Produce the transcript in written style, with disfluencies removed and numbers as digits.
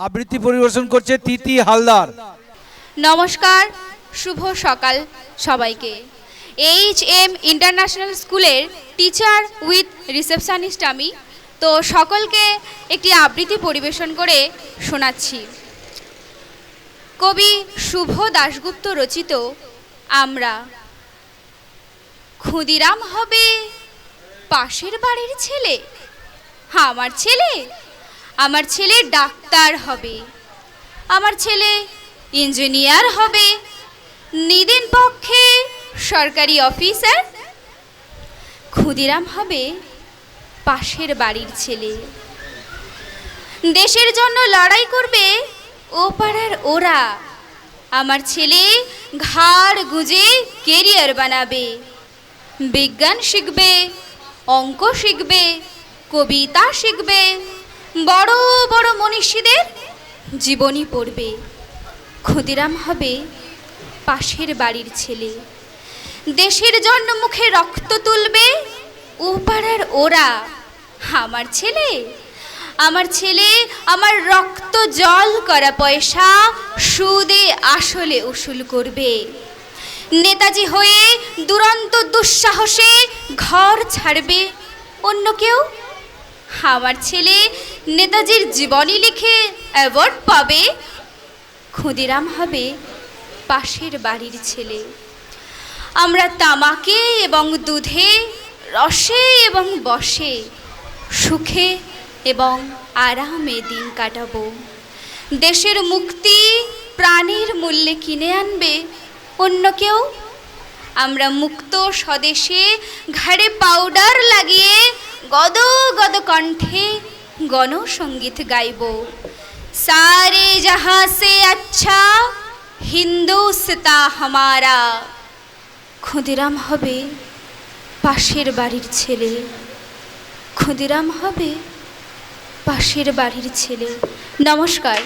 আবৃত্তি পরিবেশন করছে তিতি হালদার। নমস্কার, শুভ সকাল সবাইকে। এইচ.এম. ইন্টারন্যাশনাল স্কুলের টিচার উইথ রিসেপশনিস্ট আমি। তো সকলকে একটি আবৃত্তি পরিবেশন করে শোনাচ্ছি। কবি শুভ দাশগুপ্ত রচিত আমরা। ক্ষুদিরাম হবে পাশের বাড়ির ছেলে, আমার ছেলে ডাক্তার হবে, আমার ছেলে ইঞ্জিনিয়ার হবে, নিদেন পক্ষে সরকারি অফিসার। ক্ষুদিরাম হবে পাশের বাড়ির ছেলে, দেশের জন্য লড়াই করবে ও পাড়ার ওরা। আমার ছেলে ঘাড় গুঁজে কেরিয়ার বানাবে, বিজ্ঞান শিখবে, অঙ্ক শিখবে, কবিতা শিখবে, বড় বড় মনীষীদের জীবনী পড়বে। ক্ষুদিরাম হবে পাশের বাড়ির ছেলে, দেশের জন্য মুখে রক্ত তুলবে ও পাড়ার ওরা। আমার ছেলে আমার রক্ত জল করা পয়সা সুদে আসলে উসুল করবে। নেতাজি হয়ে দুরন্ত দুঃসাহসে ঘর ছাড়বে অন্য কেউ। আমার ছেলে নেতাজির জীবনী লিখে অ্যাওয়ার্ড পাবে। ক্ষুদিরাম হবে পাশের বাড়ির ছেলে। আমরা তামাকে এবং দুধে, রসে এবং বসে, সুখে এবং আরামে দিন কাটাবো। দেশের মুক্তি প্রাণের মূল্যে কিনে আনবে অন্য কেউ। আমরা মুক্ত স্বদেশে ঘাড়ে পাউডার লাগিয়ে গদ গদ কণ্ঠে গণসঙ্গীত গাইব। সারে জাহাঁ সে আচ্ছা হিন্দুস্তান হামারা। ক্ষুদিরাম হবে পাশের বাড়ির ছেলে, ক্ষুদিরাম হবে পাশের বাড়ির ছেলে। নমস্কার।